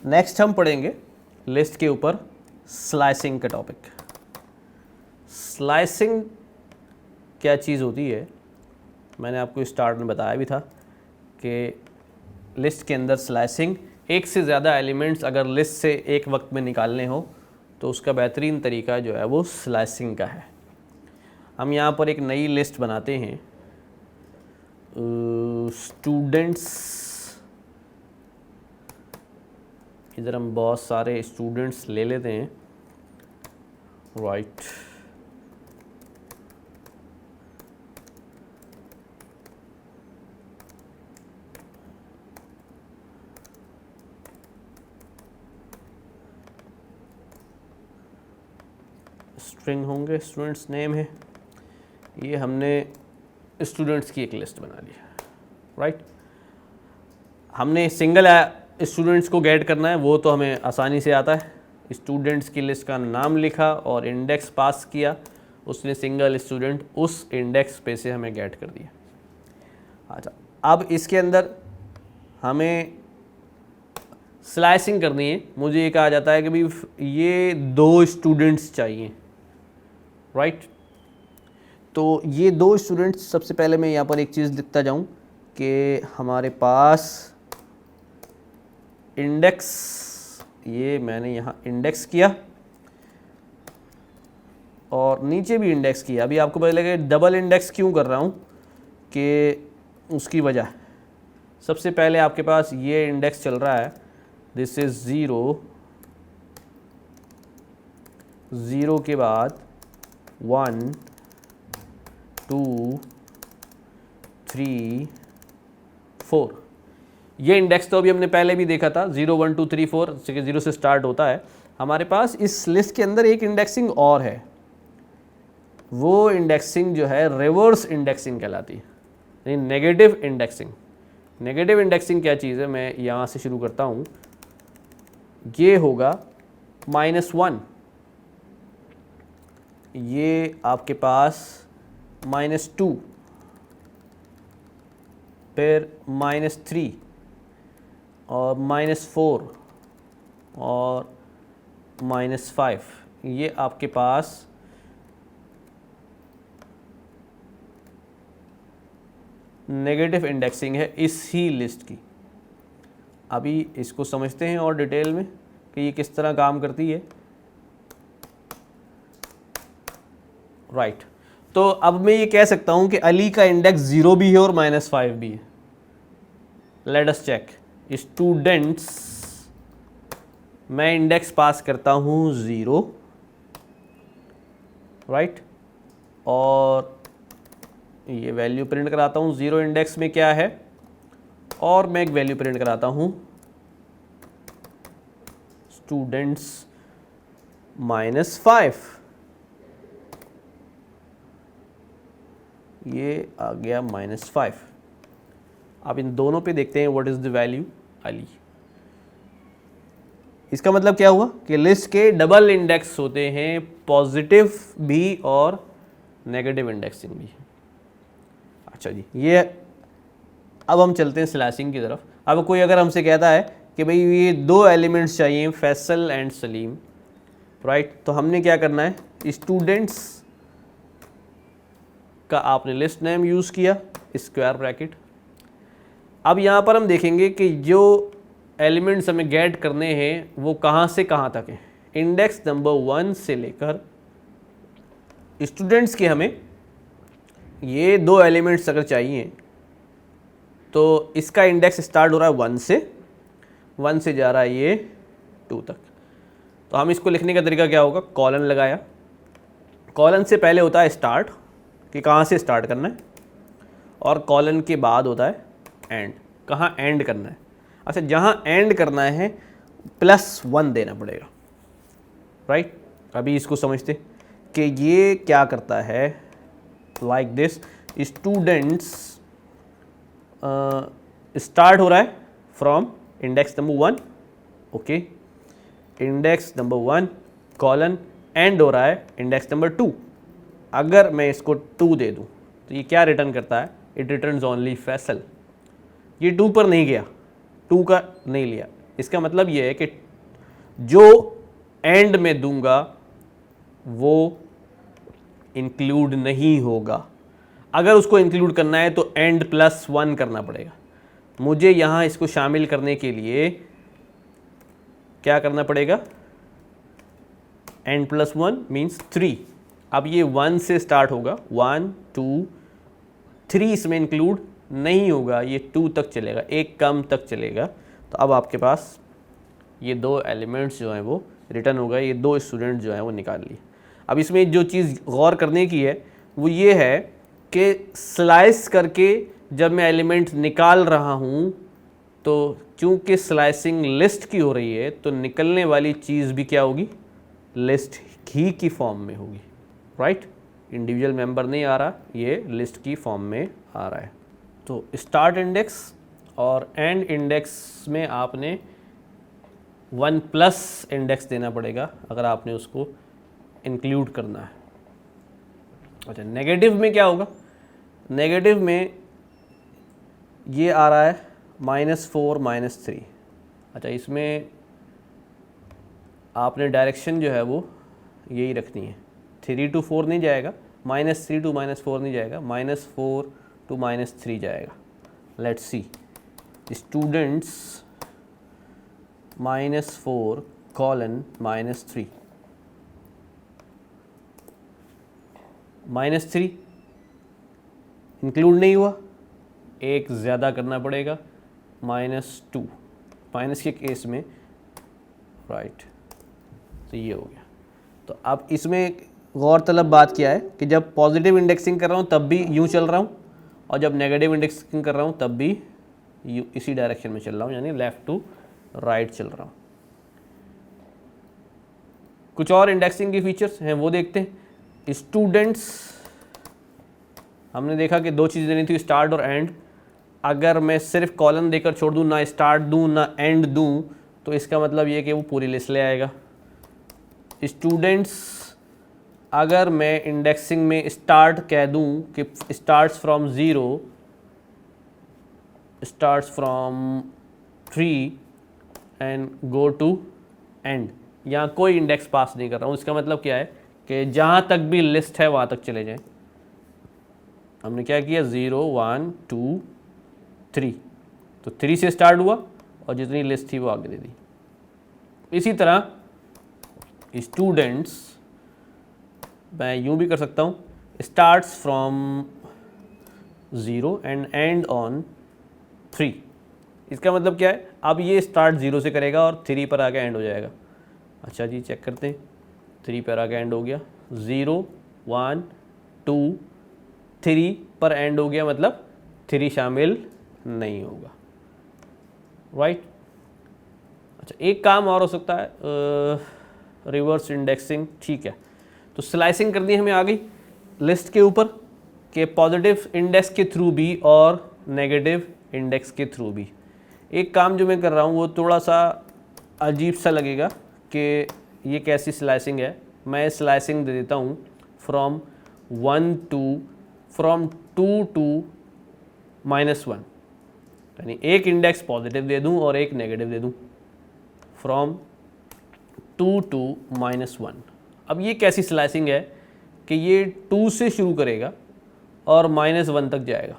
Next हम पढ़ेंगे list के ऊपर स्लाइसिंग का टॉपिक। स्लाइसिंग क्या चीज़ होती है, मैंने आपको स्टार्ट में बताया भी था कि लिस्ट के अंदर स्लाइसिंग, एक से ज़्यादा एलिमेंट्स अगर लिस्ट से एक वक्त में निकालने हो तो उसका बेहतरीन तरीका जो है वो स्लाइसिंग का है। हम यहाँ पर एक नई लिस्ट बनाते हैं, स्टूडेंट्स, इधर हम बहुत सारे स्टूडेंट्स ले लेते हैं, राइट। स्ट्रिंग होंगे, स्टूडेंट्स नेम है, ये हमने स्टूडेंट्स की एक लिस्ट बना ली, राइट। हमने सिंगल स्टूडेंट्स को गेट करना है, वो तो हमें आसानी से आता है। स्टूडेंट्स की लिस्ट का नाम लिखा और इंडेक्स पास किया, उसने सिंगल स्टूडेंट उस इंडेक्स पे से हमें गेट कर दिया। अच्छा, अब इसके अंदर हमें स्लाइसिंग करनी है। मुझे ये कहा जाता है कि भाई ये 2 स्टूडेंट्स चाहिए, राइट। तो ये 2 स्टूडेंट्स, सबसे पहले मैं यहाँ पर एक चीज़ लिखता जाऊँ कि हमारे पास इंडेक्स, ये मैंने यहाँ इंडेक्स किया और नीचे भी इंडेक्स किया। अभी आपको पता लगे डबल इंडेक्स क्यों कर रहा हूँ, कि उसकी वजह, सबसे पहले आपके पास ये इंडेक्स चल रहा है, दिस इज़ 0, 0 के बाद 1 2 3 4। ये इंडेक्स तो अभी हमने पहले भी देखा था, 0 1 2 3 4, 0 से स्टार्ट होता है। हमारे पास इस लिस्ट के अंदर एक इंडेक्सिंग और है, वो इंडेक्सिंग जो है रिवर्स इंडेक्सिंग कहलाती है, यानी नेगेटिव इंडेक्सिंग। नेगेटिव इंडेक्सिंग क्या चीज़ है, मैं यहाँ से शुरू करता हूँ। ये होगा -1, ये आपके पास -2, फिर -3 और -4 और -5। ये आपके पास नेगेटिव इंडेक्सिंग है इसी लिस्ट की। अभी इसको समझते हैं और डिटेल में कि ये किस तरह काम करती है, राइट। तो अब मैं ये कह सकता हूँ कि अली का इंडेक्स 0 भी है और -5 भी है। Let us check. स्टूडेंट्स, मैं इंडेक्स पास करता हूँ 0, राइट, और ये वैल्यू प्रिंट कराता हूँ 0 इंडेक्स में क्या है, और मैं एक वैल्यू प्रिंट कराता हूँ स्टूडेंट्स -5। ये आ गया -5। अब इन दोनों पे देखते हैं what is the value Ali. इसका मतलब क्या हुआ कि लिस्ट के डबल इंडेक्स होते हैं, पॉजिटिव भी और नेगेटिव इंडेक्सिंग भी। अच्छा जी, ये अब हम चलते हैं स्लैशिंग की तरफ। अब कोई अगर हमसे कहता है कि भाई ये 2 एलिमेंट्स चाहिए, फैसल एंड सलीम, राइट, तो हमने क्या करना है, स्टूडेंट्स का आपने लिस्ट नेम यूज़ किया, स्क्वायर ब्रैकेट। अब यहाँ पर हम देखेंगे कि जो एलिमेंट्स हमें गेट करने हैं वो कहाँ से कहाँ तक हैं। इंडेक्स नंबर 1 से लेकर स्टूडेंट्स के हमें ये 2 एलिमेंट्स अगर चाहिए तो इसका इंडेक्स स्टार्ट हो रहा है 1 से जा रहा है ये 2 तक। तो हम इसको लिखने का तरीका क्या होगा, कॉलन लगाया। कॉलन से पहले होता है स्टार्ट, कि कहाँ से स्टार्ट करना है, और कॉलन के बाद होता है एंड, कहाँ एंड करना है। अच्छा, जहाँ एंड करना है +1 देना पड़ेगा, राइट। अभी इसको समझते कि ये क्या करता है, लाइक दिस, स्टूडेंट्स स्टार्ट हो रहा है from index number 1, okay, index number 1 colon, and हो रहा है इंडेक्स नंबर 2। अगर मैं इसको 2 दे दूं तो ये क्या रिटर्न करता है, इट रिटर्न्स ओनली फैसल। ये 2 पर नहीं गया, 2 का नहीं लिया, इसका मतलब ये है कि जो एंड में दूंगा वो इंक्लूड नहीं होगा। अगर उसको इंक्लूड करना है तो एंड प्लस 1 करना पड़ेगा। मुझे यहाँ इसको शामिल करने के लिए क्या करना पड़ेगा, एंड प्लस 1 मीन्स 3। अब ये 1 से स्टार्ट होगा, 1 2 3 इसमें इंक्लूड नहीं होगा, ये 2 तक चलेगा, एक कम तक चलेगा। तो अब आपके पास ये दो एलिमेंट्स जो हैं वो रिटर्न हो गए, ये दो स्टूडेंट जो हैं वो निकाल लिए। अब इसमें जो चीज़ गौर करने की है वो ये है कि स्लाइस करके जब मैं एलिमेंट निकाल रहा हूँ तो चूँकि स्लाइसिंग लिस्ट की हो रही है तो निकलने वाली चीज़ भी क्या होगी, लिस्ट ही की फॉर्म में होगी, राइट। इंडिविजुअल मेंबर नहीं आ रहा, ये लिस्ट की फॉर्म में आ रहा है। तो स्टार्ट इंडेक्स और एंड इंडेक्स में आपने 1 प्लस इंडेक्स देना पड़ेगा अगर आपने उसको इंक्लूड करना है। अच्छा, नेगेटिव में क्या होगा, नेगेटिव में ये आ रहा है -4 -3। अच्छा, इसमें आपने डायरेक्शन जो है वो यही रखनी है, 3 to 4 नहीं जाएगा, -3 to -4 नहीं जाएगा, -4 to -3 जाएगा। Let's see, students -4 colon -3, -3 include नहीं हुआ, एक ज़्यादा करना पड़ेगा, -2 माइनस के केस में, राइट। तो ये हो गया। तो अब इसमें गौरतलब बात क्या है कि जब पॉजिटिव इंडेक्सिंग कर रहा हूँ तब भी यूँ चल रहा हूँ, और जब नेगेटिव इंडेक्सिंग कर रहा हूँ तब भी इसी डायरेक्शन में चल रहा हूँ, यानी लेफ़्ट टू राइट चल रहा हूँ। कुछ और इंडेक्सिंग के फीचर्स हैं वो देखते हैं। स्टूडेंट्स, हमने देखा कि दो चीज़ें देनी थी, स्टार्ट और एंड। अगर मैं सिर्फ कॉलम देकर छोड़ दूँ, ना स्टार्ट दूँ ना एंड दूँ, तो इसका मतलब ये कि वो पूरी लिस्ट ले आएगा। स्टूडेंट्स, अगर मैं इंडेक्सिंग में स्टार्ट कह दूँ कि starts from 0, starts from 3 and go to end, यहाँ कोई इंडेक्स पास नहीं कर रहा हूँ, इसका मतलब क्या है कि जहाँ तक भी लिस्ट है वहाँ तक चले जाएं। हमने क्या किया, 0 1 2 3, तो 3 से स्टार्ट हुआ और जितनी लिस्ट थी वो आगे दे दी। इसी तरह स्टूडेंट्स मैं यूँ भी कर सकता हूँ, starts from 0 and and on 3। इसका मतलब क्या है, अब ये स्टार्ट 0 से करेगा और 3 पर आके एंड हो जाएगा। अच्छा जी, चेक करते हैं, 3 पर आके एंड हो गया, 0 1 2 3 पर एंड हो गया, मतलब 3 शामिल नहीं होगा, राइट। अच्छा, एक काम और हो सकता है, रिवर्स इंडेक्सिंग, ठीक है। तो स्लाइसिंग करनी हमें आ गई लिस्ट के ऊपर कि पॉजिटिव इंडेक्स के थ्रू भी और नेगेटिव इंडेक्स के थ्रू भी। एक काम जो मैं कर रहा हूँ वो थोड़ा सा अजीब सा लगेगा कि ये कैसी स्लाइसिंग है। मैं स्लाइसिंग दे देता हूँ फ्रॉम 2 to -1, यानी एक इंडेक्स पॉजिटिव दे दूँ और एक नेगेटिव दे दूँ, फ्रॉम 2 to -1। अब ये कैसी स्लाइसिंग है कि ये 2 से शुरू करेगा और -1 तक जाएगा।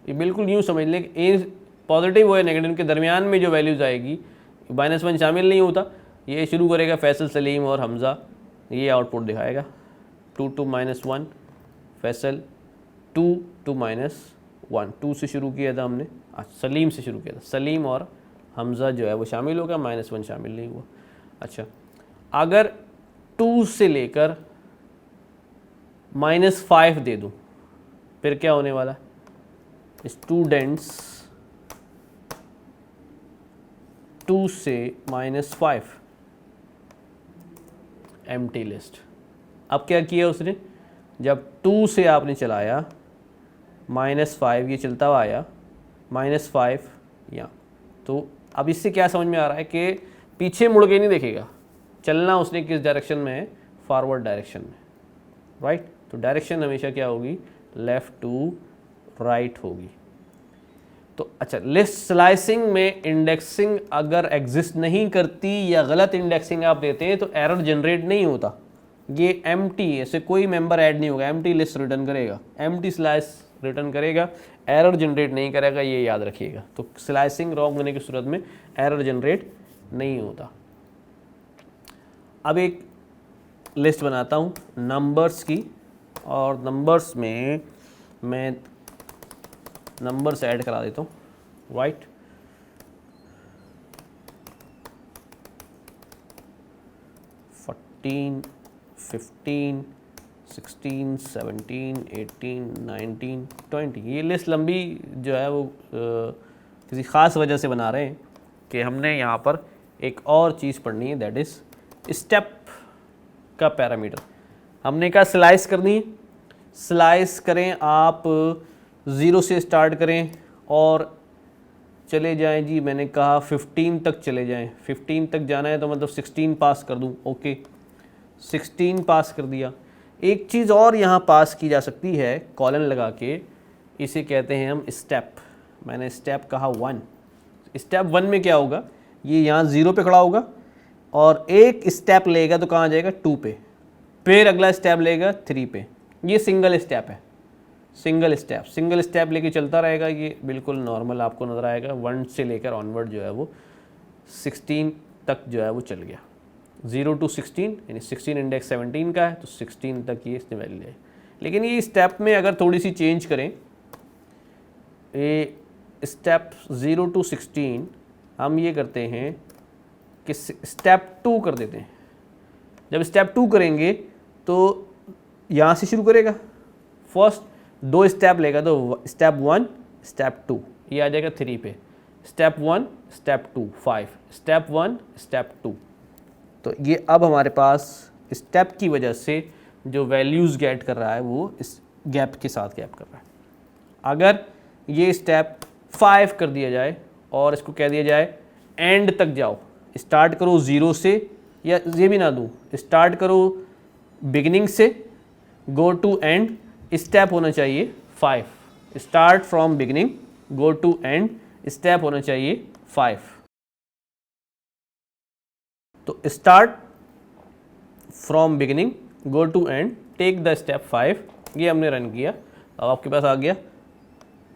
ये बिल्कुल यूँ समझ लें कि पॉजिटिव और नेगेटिव के दरमियान में जो वैल्यूज़ आएगी, -1 शामिल नहीं होता, ये शुरू करेगा फैसल, सलीम और हमज़ा, ये आउटपुट दिखाएगा 2 to -1, फैसल 2 to -1, 2 से शुरू किया था हमने, सलीम से शुरू किया था, सलीम और हमज़ा जो है वो शामिल हो गया, -1 शामिल नहीं हुआ। अच्छा, अगर 2 से लेकर -5 दे दूँ फिर क्या होने वाला, स्टूडेंट्स 2 से -5, एम्प्टी लिस्ट। अब क्या किया उसने, जब 2 से आपने चलाया, -5 ये चलता हुआ आया, -5 यहाँ, तो अब इससे क्या समझ में आ रहा है कि पीछे मुड़ के नहीं देखेगा, चलना उसने किस डायरेक्शन में है, फॉरवर्ड डायरेक्शन में, राइट। तो डायरेक्शन हमेशा क्या होगी, लेफ़्ट टू राइट होगी। तो अच्छा, लिस्ट स्लाइसिंग में इंडेक्सिंग अगर एग्जिस्ट नहीं करती या गलत इंडेक्सिंग आप देते हैं तो एरर जनरेट नहीं होता। ये एम्प्टी ऐसे कोई मेंबर ऐड नहीं होगा, एम्प्टी लिस्ट रिटर्न करेगा, एम्प्टी स्लाइस रिटर्न करेगा, एरर जनरेट नहीं करेगा, ये याद रखिएगा। तो स्लाइसिंग रॉन्ग होने की सूरत में एरर जनरेट नहीं होता। अब एक लिस्ट बनाता हूँ नंबर्स की, और नंबर्स में मैं नंबर्स ऐड करा देता हूँ, राइट। फोर्टीन, 15, 16, 17, 18, 19, 20। ये लिस्ट लंबी जो है वो किसी ख़ास वजह से बना रहे हैं कि हमने यहाँ पर एक और चीज़ पढ़नी है, दैट इज़ स्टेप का पैरामीटर। हमने कहा स्लाइस करनी है, स्लाइस करें आप 0 से स्टार्ट करें और चले जाएं जी, मैंने कहा 15 तक चले जाएं। 15 तक जाना है तो मतलब 16 पास कर दूं, ओके 16 पास कर दिया। एक चीज़ और यहाँ पास की जा सकती है कॉलन लगा के, इसे कहते हैं हम स्टेप। मैंने स्टेप कहा 1। स्टेप 1 में क्या होगा, ये यहाँ 0 पे खड़ा होगा और एक स्टेप लेगा तो कहाँ जाएगा, 2 पे, फिर अगला स्टेप लेगा 3 पे। ये सिंगल स्टेप है, सिंगल स्टेप लेके चलता रहेगा। ये बिल्कुल नॉर्मल आपको नज़र आएगा। 1 से लेकर ऑनवर्ड जो है वो 16 तक जो है वो चल गया। 0 to 16 यानी 16 इंडेक्स 17 का है तो 16 तक ये इसने वैल्यू है। लेकिन ये स्टेप में अगर थोड़ी सी चेंज करें, ये स्टेप 0 to 16 हम ये करते हैं कि स्टेप 2 कर देते हैं। जब स्टेप 2 करेंगे तो यहाँ से शुरू करेगा, फर्स्ट 2 स्टेप लेगा तो स्टेप 1 स्टेप 2, ये आ जाएगा 3 पे। Step 1 step 2 5, step 1 step 2। तो ये अब हमारे पास स्टेप की वजह से जो वैल्यूज़ गेट कर रहा है वो इस गैप के साथ गैप कर रहा है। अगर ये स्टेप 5 कर दिया जाए और इसको कह दिया जाए एंड तक जाओ, स्टार्ट करो 0 से, या ये भी ना दूँ, स्टार्ट करो बिगिनिंग से, गो टू एंड, स्टेप होना चाहिए 5। Start from beginning go to end, step होना चाहिए 5। तो start from beginning go to end take the step 5, ये हमने रन किया। अब आपके पास आ गया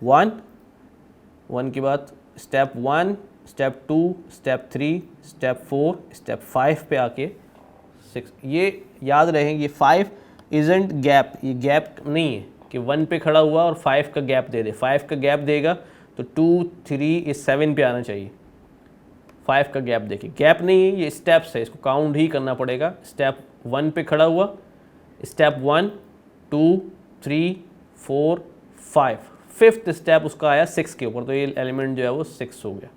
1 के बाद step 1 step 2 step 3 step 4 step 5 पे आके 6। ये याद रहें, ये 5 इजेंट गैप, ये गैप नहीं है कि 1 पे खड़ा हुआ और 5 का गैप दे दे। 5 का गैप देगा तो 2 3 इस 7 पे आना चाहिए। 5 का गैप देखिए, गैप नहीं है, ये स्टेप्स है, इसको काउंट ही करना पड़ेगा। स्टेप 1 पे खड़ा हुआ, स्टेप 1 2 3 4 5, 5th स्टेप उसका आया 6 के ऊपर, तो ये एलिमेंट जो है वो 6 हो गया।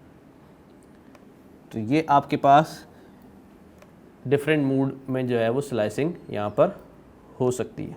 तो ये आपके पास डिफरेंट मूड में जो है वो स्लाइसिंग यहाँ पर हो सकती है।